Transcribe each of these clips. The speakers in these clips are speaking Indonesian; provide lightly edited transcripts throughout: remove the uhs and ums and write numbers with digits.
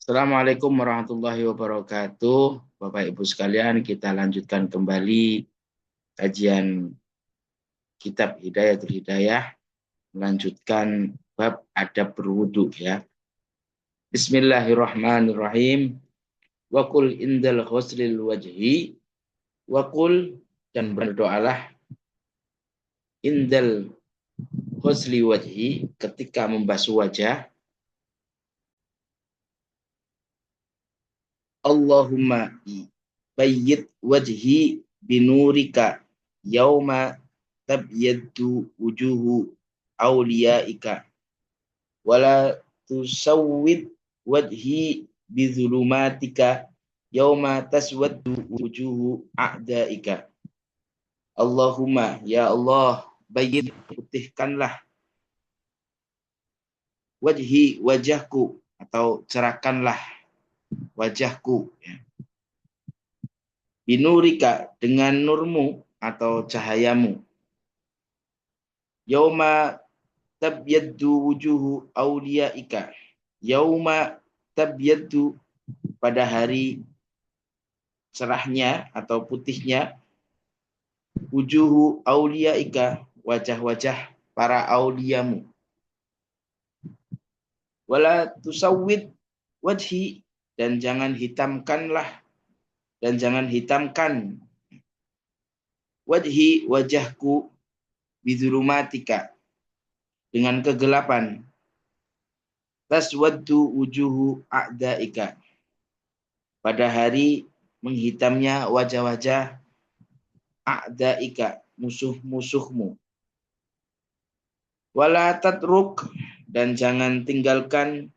Assalamualaikum warahmatullahi wabarakatuh. Bapak Ibu sekalian, kita lanjutkan kembali kajian kitab Hidayatul Hidayah, melanjutkan bab adab berwudu ya. Bismillahirrahmanirrahim. Wa qul indal ghuslil wajhi wa qul, dan berdoalah indal ghusli wajhi, ketika membasuh wajah. Allahumma bayyid wajhi binurika yauma tabyaddu wujuhu awliyaika wala tusawwid wajhi bizulumatika yauma taswaddu wujuhu a'daika. Allahumma, ya Allah, bayyid, putihkanlah, wajhi, wajahku, atau cerahkanlah wajahku ya. Binurika, dengan nurmu atau cahayamu. Yauma tabyaddu wujuhu awliyaika. Yauma tabyaddu, pada hari cerahnya atau putihnya, wujuhu awliyaika, wajah-wajah para auliamu. Wala tusawwid wajhi, dan jangan hitamkan wajhi, wajahku, bizulumatika, dengan kegelapan. Taswaddu wujuhu a'daika, pada hari menghitamnya wajah-wajah a'daika, musuh-musuhmu. Wala tatruk, dan jangan tinggalkan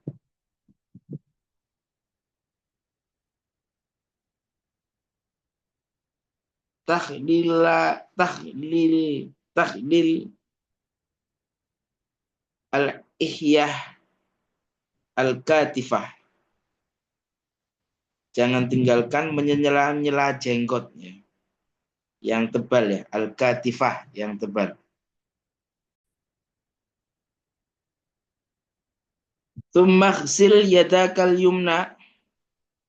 takhlil al-ihyah al-katifah, jangan tinggalkan menyela-nyela jenggotnya yang tebal ya, al-katifah, yang tebal. Tsumma ghsil yadakal yumna,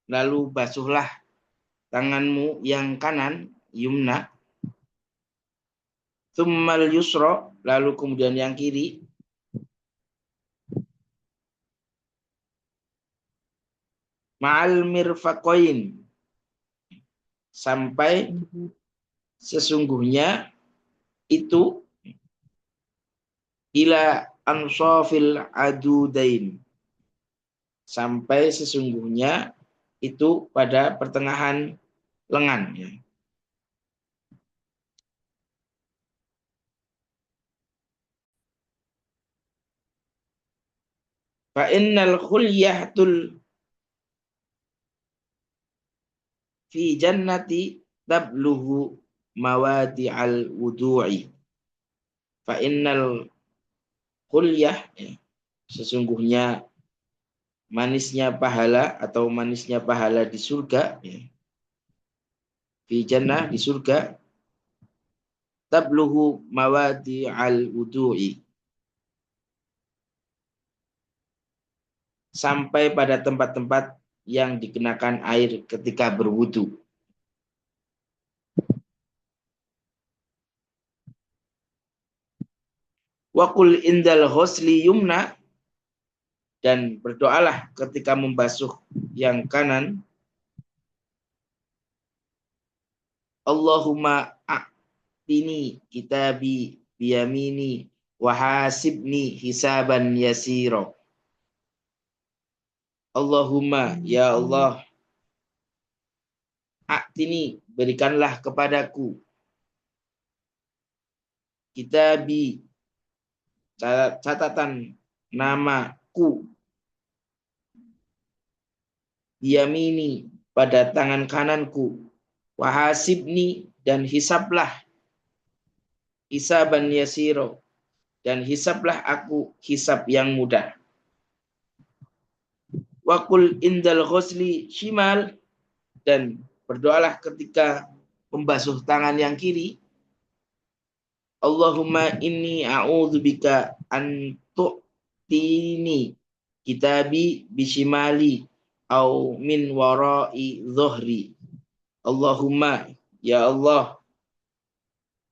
lalu basuhlah tanganmu yang kanan, yumna. Tsummal yusra, lalu kemudian yang kiri. Ma'al mirfaqain, sampai sesungguhnya itu, ila ansafil adudain, sampai sesungguhnya itu pada pertengahan lengan ya. Fa innal khulyatul fi jannati tabluhu mawadi'al wudu'i. Fa innal khulyah, ya, sesungguhnya manisnya pahala atau manisnya pahala di surga ya. Fi jannah, di surga. Tabluhu mawadi'al wudu'i, sampai pada tempat-tempat yang dikenakan air ketika berwudu. Wa qul indal ghusli yumna, dan berdoalah ketika membasuh yang kanan. Allahumma a'tini kitabi biyamini wa hasibni hisaban yasira. Allahumma, ya Allah, a'tini, berikanlah kepadaku, kitabi, catatan namaku, biyamini, pada tangan kananku, wahasibni, dan hisablah, hisaban yasiro, dan hisablah aku hisab yang mudah. Wakul indal ghusli shimal, dan berdoalah ketika membasuh tangan yang kiri. Allahumma inni a'udzubika an tu'tini kitabi bishimali au min warai dhuhri. Allahumma, ya Allah,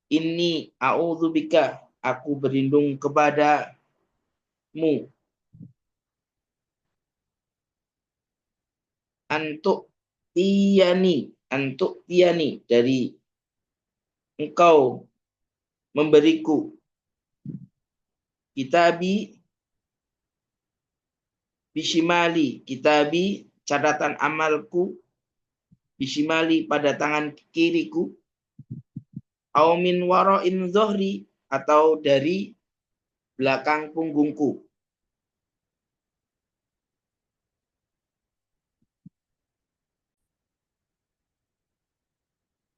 inni a'udzubika, aku berlindung kepadamu, antuk tiani dari engkau memberiku kitabi bishimali, kitabi catatan amalku bishimali pada tangan kiriku, au min wara'in zohri, atau dari belakang punggungku.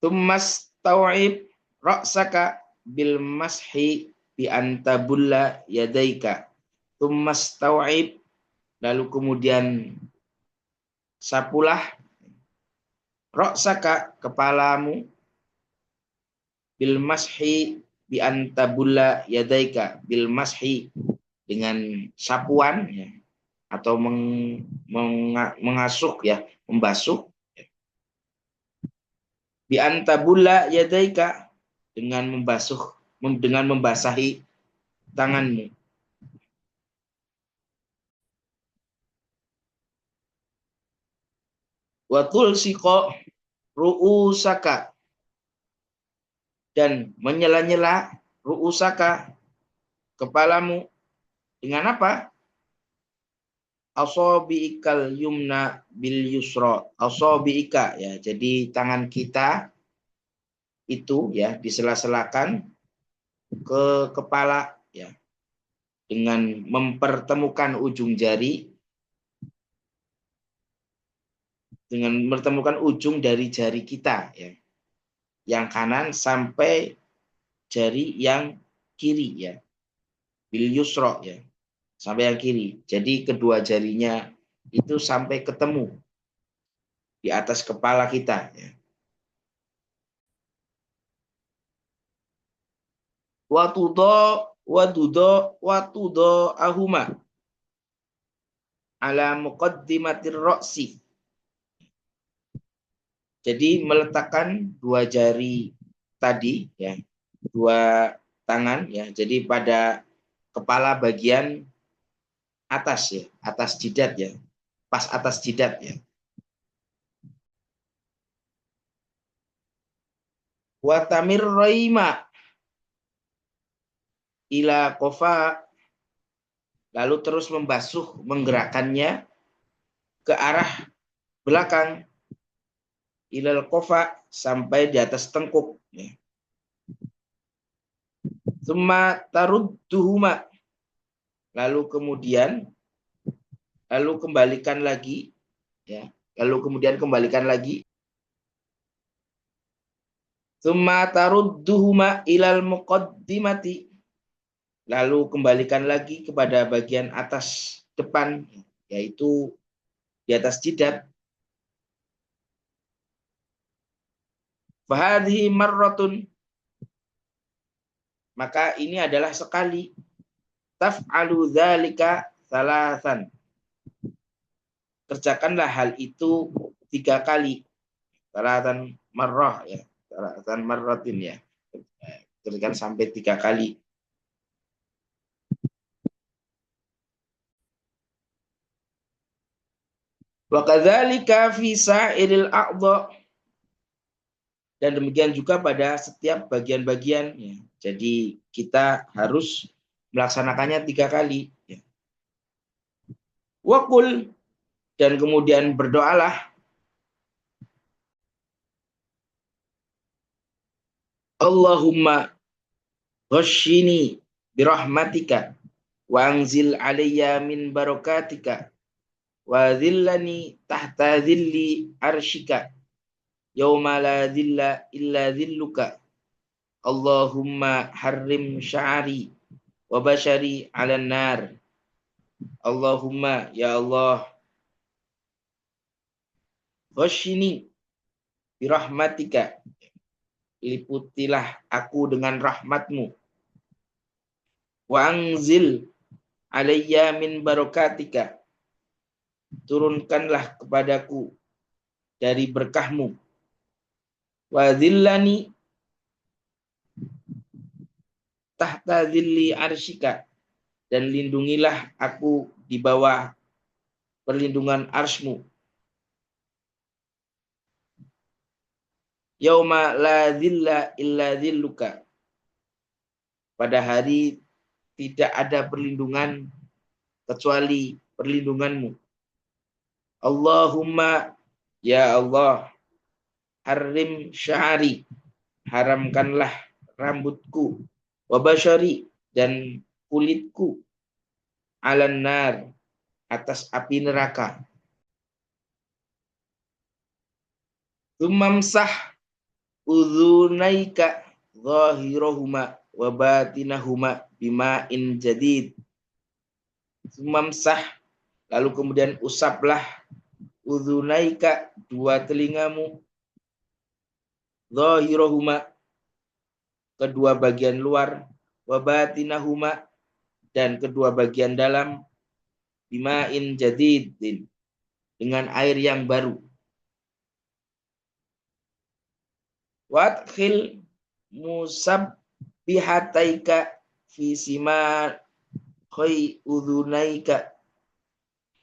Tummas tau'ib ra'saka bil mashi bi antabulla yadaika. Tummas tau'ib, lalu kemudian sapulah ra'saka, kepalamu, bil mashi bi antabulla yadaika, bil mashi, dengan sapuan ya, atau mengasuh ya, membasuh, bi antabulla yadaika, dengan membasuh, dengan membasahi tanganmu. Wa tulsiqa ru'usaka, dan menyela-nyela ru'usaka, kepalamu, dengan apa? Asabiikal yumna bil yusra. Asabiika ya, jadi tangan kita itu ya disela-selakan ke kepala ya, dengan mempertemukan ujung jari, dengan mempertemukan ujung dari jari kita ya, yang kanan sampai jari yang kiri ya, bil yusra ya, sampai yang kiri. Jadi kedua jarinya itu sampai ketemu di atas kepala kita ya. Watudo ahuma ala muqaddimatir ra'si. Jadi meletakkan dua jari tadi ya, dua tangan ya, jadi pada kepala bagian atas ya, atas jidat ya, pas atas jidat ya. Watamir raima ila kofa, lalu terus membasuh, menggerakkannya ke arah belakang, ilal kofa, sampai di atas tengkuk ya. Summa tarudduhuma, lalu kembalikan lagi ya, lalu kemudian kembalikan lagi. Summa tarudduhuma ilal muqaddimati, lalu kembalikan lagi kepada bagian atas depan, yaitu di atas jidat. Fahadhi marratun, maka ini adalah sekali. Taf'alu dzalika salasan, kerjakanlah hal itu 3 kali. Salasan marrah ya, salasan marratin ya, kerjakan sampai 3 kali. Wa kadzalika fi sa'iril a'dha, dan demikian juga pada setiap bagian-bagian ya. Jadi kita harus melaksanakannya 3 kali ya. Wa qul, dan kemudian berdoalah, Allahumma ghashini birahmatika wa anzil alayya min barakatika wa dhillani tahta dhilli arshika yauma la dhilla illa dhilluka. Allahumma harrim sya'ari wa bashari 'alan nar. Allahumma, ya Allah, ghashini birahmatika, liputilah aku dengan rahmatmu, wa anzil alayya min barakatika, turunkanlah kepadaku dari berkahmu. Wa dhillani tahta dhilli arsyika, dan lindungilah aku di bawah perlindungan arsmu. Yauma la dhilla illa dhilluka, pada hari tidak ada perlindungan kecuali perlindunganmu. Allahumma, ya Allah, harim sya'ari, haramkanlah rambutku, wa basyari, dan kulitku, alan nar, atas api neraka. Tumamsah udhunaika zahirahuma wa batinahuma bima'in jadid. Tumamsah, lalu kemudian usaplah, udhunaika, dua telingamu, zahirahuma, kedua bagian luar, wa batinahuma, dan kedua bagian dalam, bima'in jadidin, dengan air yang baru. Wadkhil musabbihataika fi sima khoi udhunaika.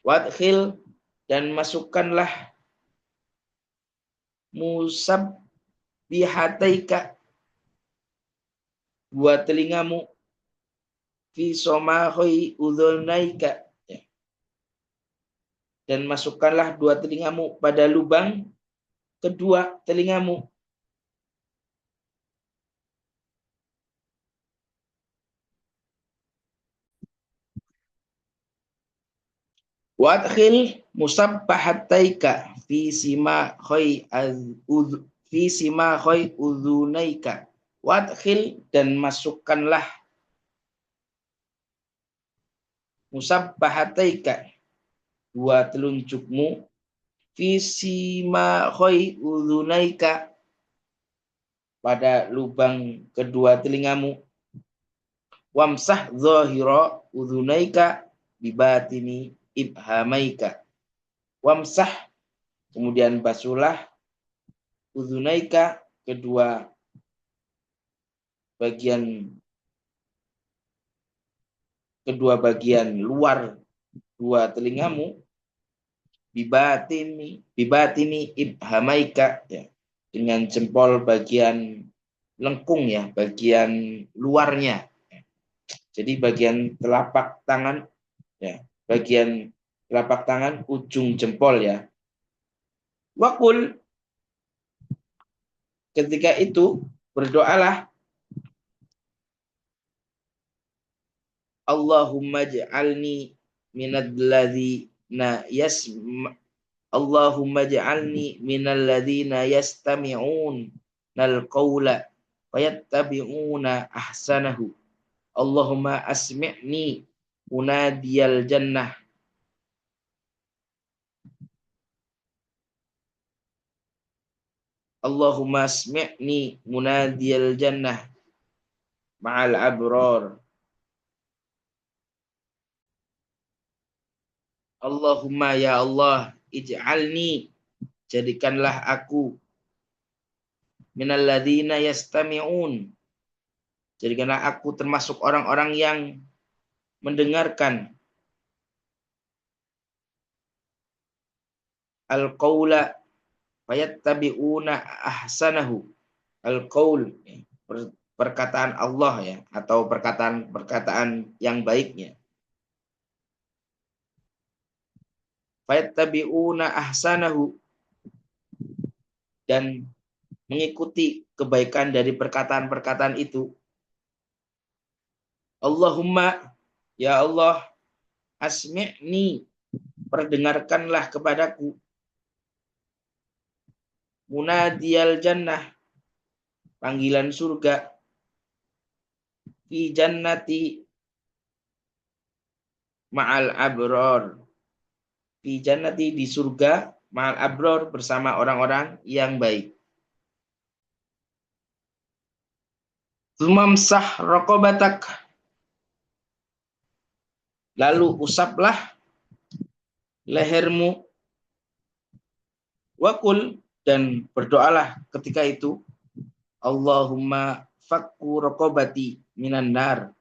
Wadkhil, dan masukkanlah, musabbihataika, dua telingamu, fi soma khoi udhunaika, dan masukkanlah dua telingamu pada lubang kedua telingamu. Wadkhil musabbahataika fi sima khoi fi sima khoi udhunaika. Wadkhil, dan masukkanlah, musabbahataika, dua telunjukmu, fi sima khoi udhunaika, pada lubang kedua telingamu. Wamsah zahira udhunaika bibatini ibhamaika. Wamsah, kemudian basuhlah, udhunaika, kedua bagian luar dua telingamu, bibatini ibhamaika, ya, dengan jempol bagian lengkung, ya, bagian luarnya. Jadi bagian telapak tangan, ya, bagian telapak tangan ujung jempol, ya. Wakul, ketika itu berdoalah, Allahumma ja'alni minalladzina Allahumma ja'alni minalladzina yastami'un nal qawla fayattabi'una ahsanahu. Allahumma asmi'ni munadiyal jannah. Allahumma asmi'ni munadiyal jannah ma'al abrar. Allahumma, ya Allah, ij'alni, jadikanlah aku, minalladzina yastami'un, jadikanlah aku termasuk orang-orang yang mendengarkan, al-qawla fayattabi'una ahsanahu. Al-qaul, perkataan Allah, ya, atau perkataan yang baiknya. Fayattabi'una ahsanahu, dan mengikuti kebaikan dari perkataan-perkataan itu. Allahumma, ya Allah, asmi'ni, perdengarkanlah kepadaku, munadiyal jannah, panggilan surga, fi jannati ma'al abror, fi jannati, di surga, ma'al abror, bersama orang-orang yang baik. Tumamsah raqabatak, lalu usaplah lehermu. Wakul, dan berdoalah ketika itu, Allahumma fakku raqabati minan nar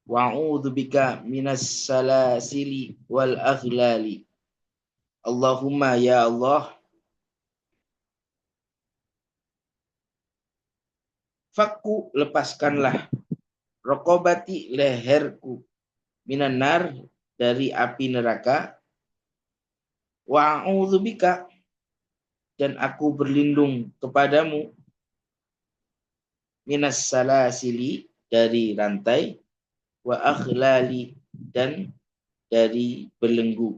wa'udzubika minas salasili wal aghlali. Allahumma, ya Allah, fakku, lepaskanlah, raqabati, leherku, minan nar, dari api neraka, wa'udzubika, dan aku berlindung kepadamu, minas salasili, dari rantai, wa aghlali, dan dari belenggu.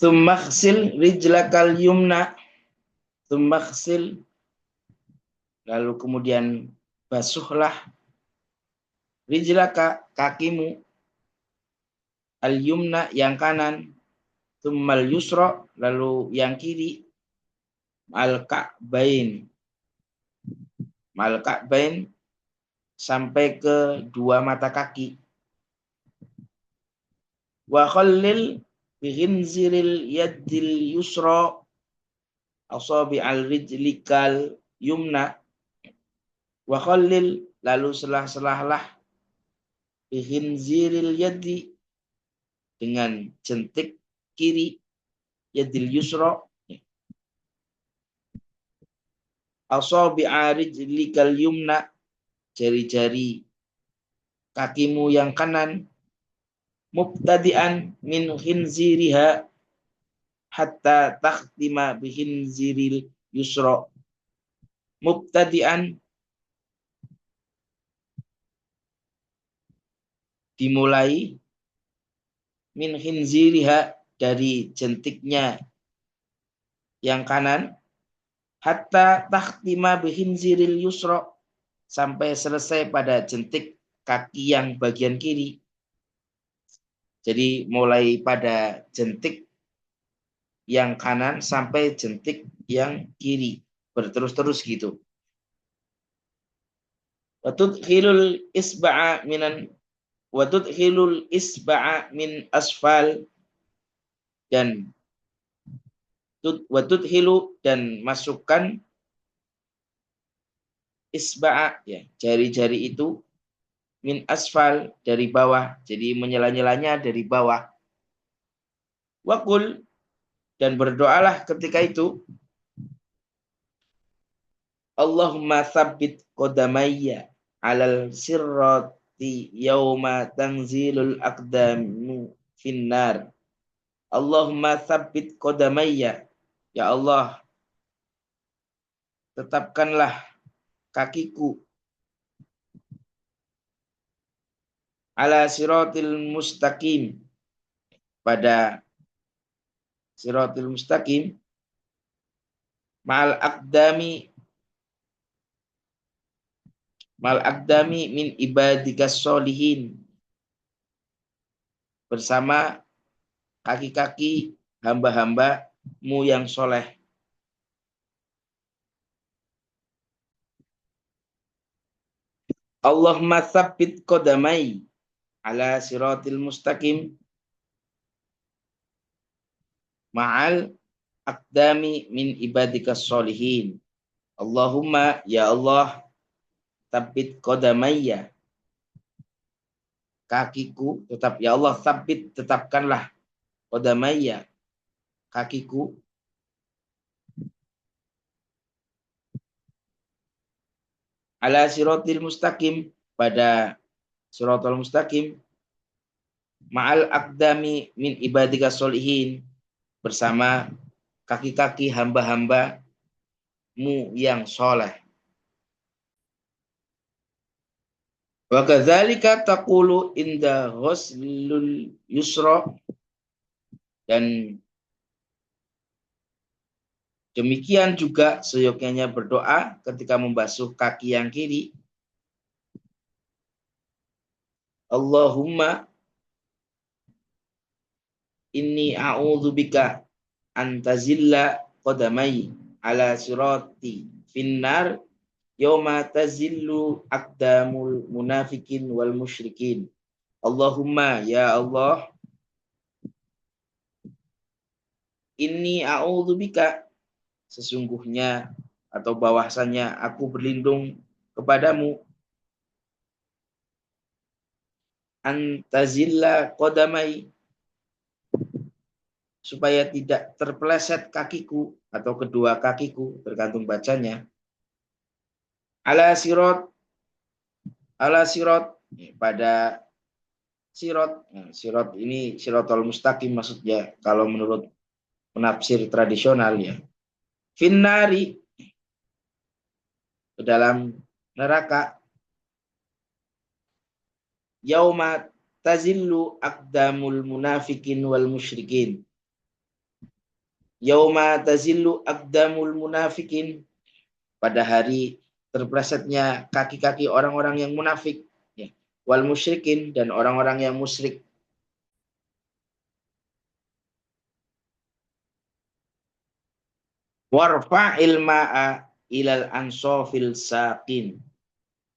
Tsummaghsil rijlakal yumna, tsummaghsil, lalu kemudian basuhlah, rijlaka, kakimu, al yumna, yang kanan, tsummal yusra, lalu yang kiri, al ka'bain, mal ka'bain, sampai ke dua mata kaki. Wa khallil bighinziril yaddil yusra asabi al rijlikal yumna, wa khallil, lalu selah-selahlah, bighinziril yaddi, dengan jentik kiri, yadil yusra, asabi'a rijlikal yumna, jari-jari kakimu yang kanan, mubtadi'an min khinziriha hatta takhtima bihinziril yusra, mubtadi'an, dimulai, min khinziriha, dari jentiknya yang kanan, hatta takhtima bihinziril yusra, sampai selesai pada jentik kaki yang bagian kiri. Jadi mulai pada jentik yang kanan sampai jentik yang kiri, berterus-terus gitu. Watudkhilul isba'a minan watudkhilul isba'a min asfal, dan watudkhilu, dan masukkan, isba'a, ya, jari-jari itu, min asfal, dari bawah, jadi menyela-nyelanya dari bawah. Wakul, dan berdoalah ketika itu, Allahumma tsabbit qadamayya alal sirrati yauma tanzilul aqdamu finnar. Allahumma tsabbit qadamayya, ya Allah, tetapkanlah kakiku, ala siratil mustaqim, pada siratil mustaqim, mal aqdami min ibadikas solihin, bersama kaki-kaki hamba-hambamu yang soleh. Allahumma tsabbit qadamai ala siratil mustaqim ma'al aqdami min ibadikas solihin. Allahumma, ya Allah, tsabbit qadamayya, kakiku, tetap, ya Allah, tsabbit, tetapkanlah, qadamayya, kakiku, ala siratil mustaqim, pada siratal mustaqim, ma'al aqdami min ibadika solihin, bersama kaki-kaki hamba-hambamu yang soleh. Wa kadzalika taqulu inda ghuslul yusra, dan demikian juga seyogyanya berdoa ketika membasuh kaki yang kiri. Allahumma inni a'udzubika an tazilla qadamai ala sirati finnar Yauma tazillu aqdamul munafikin wal musyrikin. Allahumma ya Allah, inni a'udzubika, sesungguhnya atau bahwasanya aku berlindung kepadamu, antazilla qadamai, supaya tidak terpeleset kakiku atau kedua kakiku, tergantung bacanya, ala sirat, pada sirat. Sirat ini siratul mustaqim maksudnya kalau menurut penafsir tradisional ya. Finnari, ke dalam neraka. Yauma tazillu aqdamul munafikin wal musyrikin. Yauma tazillu aqdamul munafikin, pada hari terplesetnya kaki-kaki orang-orang yang munafik, ya. Wal musyrikin, dan orang-orang yang musyrik. Warfa'il ma'a ilal ansofil saqin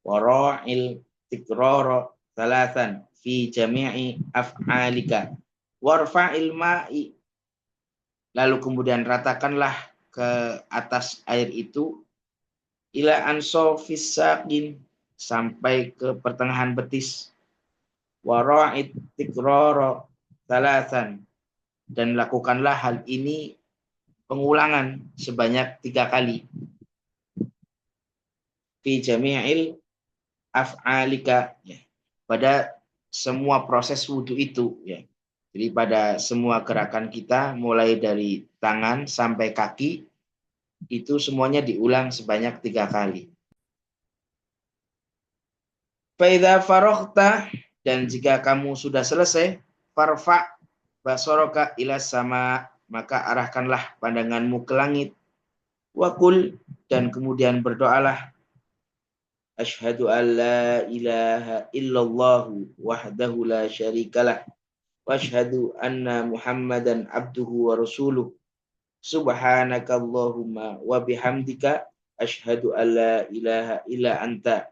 wara'il tikrara thalathan fi jami'i af'alika. Warfa'il ma'i, lalu kemudian ratakanlah ke atas air itu, ila ansofis saqin, sampai ke pertengahan betis, wara'id tikrara thalathan, dan lakukanlah hal ini pengulangan sebanyak 3 kali, fi jami'il af'alika, ya, pada semua proses wudhu itu, ya. Jadi pada semua gerakan kita mulai dari tangan sampai kaki itu semuanya diulang sebanyak 3 kali. Faidha farokhta, dan jika kamu sudah selesai, farfa basoroka ila sama, maka arahkanlah pandanganmu ke langit. Wakul, dan kemudian berdoalah, asyhadu an la ilaha illallah wahdahu la syarikalah wa asyhadu anna muhammadan abduhu wa rasuluh, subhanakallahumma wa bihamdika asyhadu an la ilaha illa anta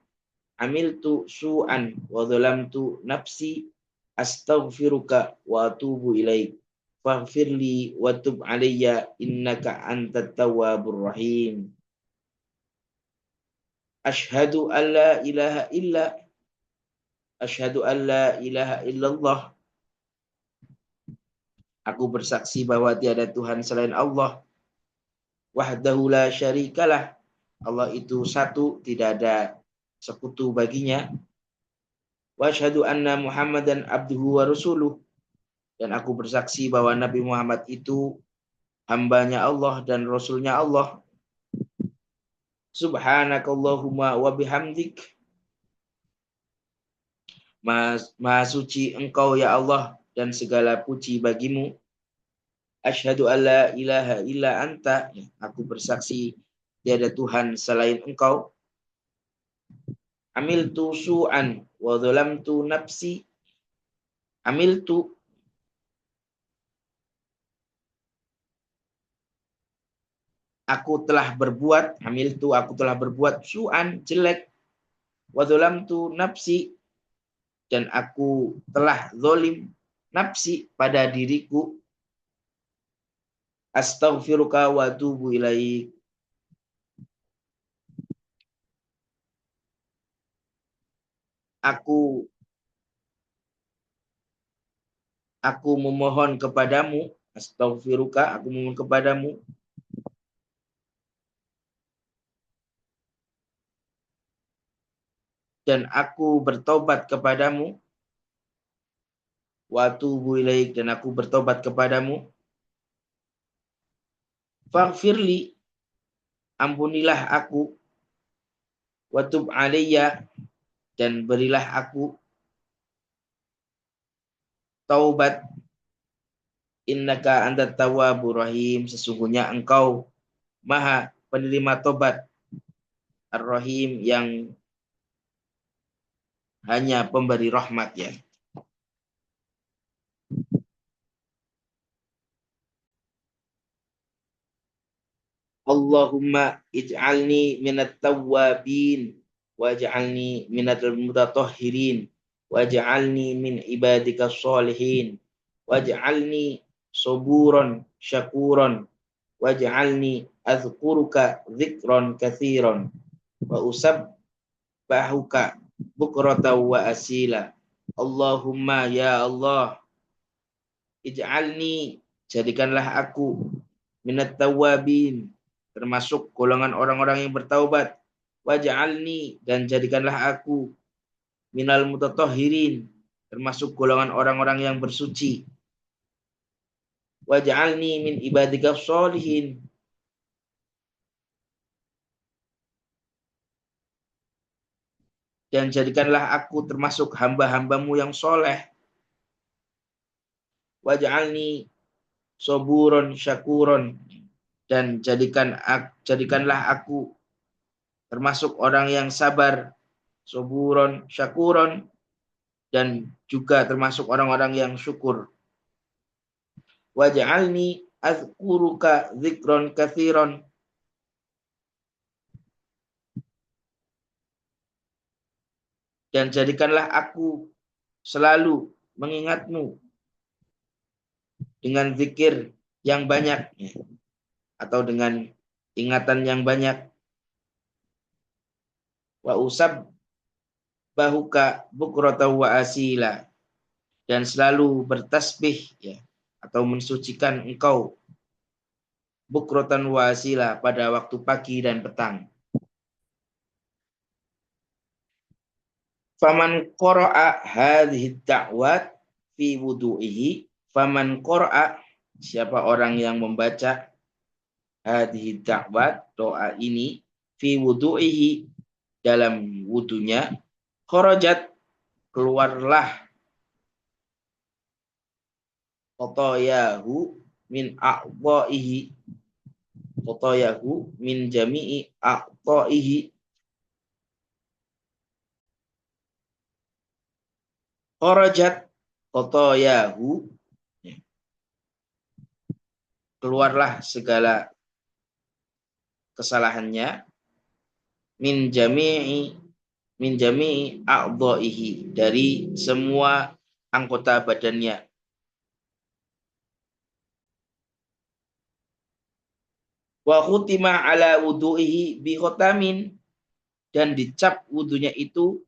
amiltu su'an wa dhalamtu nafsi astaghfiruka wa atubu ilaik faghfirli wa tub alayya innaka antat tawwabur rahim. Asyhadu an la ilaha illa Asyhadu an la ilaha illallah, aku bersaksi bahwa tiada Tuhan selain Allah, wahdahu la syarikalah, Allah itu satu, tidak ada sekutu baginya, wa asyhadu anna muhammadan abduhu wa rasuluh, dan aku bersaksi bahwa Nabi Muhammad itu hambanya Allah dan rasulnya Allah. Subhanakallahumma wa bihamdik, maha suci engkau ya Allah dan segala puji bagimu. Asyhadu alla ilaha illa anta, aku bersaksi tiada Tuhan selain engkau. Amiltu su'an wa dhalamtu nafsi, amiltu, aku telah berbuat, aku telah berbuat su'an, jelek, wa dhalamtu nafsi, dan aku telah zalim nafsi, pada diriku. Astaghfiruka wa atubu ilaik, aku memohon kepadamu, astaghfiruka, aku memohon kepadamu, dan aku bertobat kepadamu, wa atubu ilaik, dan aku bertobat kepadamu. Faghfirli, ampunilah aku, wa tub alayya, dan berilah aku taubat, innaka antat tawwabur rahim, sesungguhnya engkau maha penerima tobat, ar-rahim, yang hanya pemberi rahmat, ya. Allahumma ij'alni minat tawwabin waj'alni minat mutatahhirin waj'alni min ibadika sholihin waj'alni suburan syakuran waj'alni azkuruka dzikran katsiran wa usabbahuka bukratan wa asila. Allahumma ya Allah, ij'alni, jadikanlah aku, minat tawabin, termasuk golongan orang-orang yang bertaubat, waj'alni, dan jadikanlah aku, minal mutatahhirin, termasuk golongan orang-orang yang bersuci, waj'alni min ibadika sholihin, dan jadikanlah aku termasuk hamba-hambamu yang soleh, waj'alni soburon syakuron, dan jadikanlah aku termasuk orang yang sabar, soburon syakuron, dan juga termasuk orang-orang yang syukur. Waj'alni azkuruka dzikron katsiron, dan jadikanlah aku selalu mengingatmu dengan zikir yang banyak, atau dengan ingatan yang banyak. Wa usab bahuka bukratan wa asila, dan selalu bertasbih, ya, atau mensucikan engkau bukratan wa asila pada waktu pagi dan petang. Faman qara'a hadhihi da'wat fi wudu'ihi, faman qara'a, siapa orang yang membaca hadhihi da'wat, doa ini, fi wudu'ihi, dalam wudunya, kharajat, keluarlah, khotoyahu min a'dha'ihi, khotoyahu min jami'i a'dha'ihi, kharajat khotoyahu, keluarlah segala kesalahannya, min jami'i a'dha'ihi, dari semua anggota badannya. Wa khutima ala wudu'ihi bi khotamin, dan dicap wudunya itu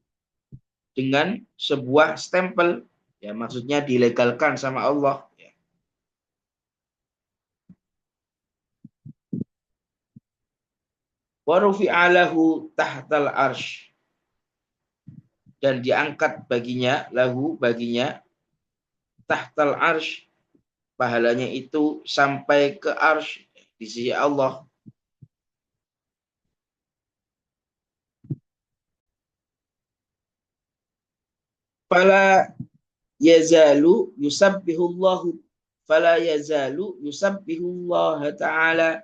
dengan sebuah stempel, ya, maksudnya dilegalkan sama Allah, ya. Wa rufi'a lahu tahtal arsh, dan diangkat baginya, lahu, baginya, tahtal arsh, pahalanya itu sampai ke arsh di sisi Allah. Fala yazalu yusabbihullahu, fala yazalu yusabbihullah ta'ala,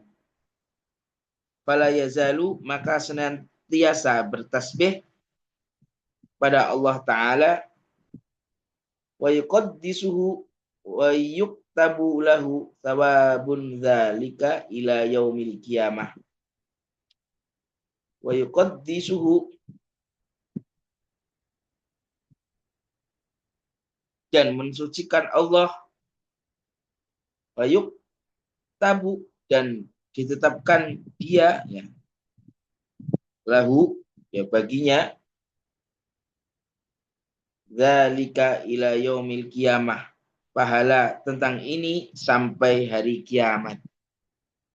fala yazalu, maka senantiasa bertasbih pada Allah Ta'ala, wa yuqaddisuhu wa yuktabu lahu thawabun dzalika ila yaumil qiyamah. Wa yuqaddisuhu, dan mensucikan Allah, wa yuktabu, dan ditetapkan dia, ya, lahu, ya, baginya, dzalika ila yaumil qiyamah, pahala tentang ini sampai hari kiamat.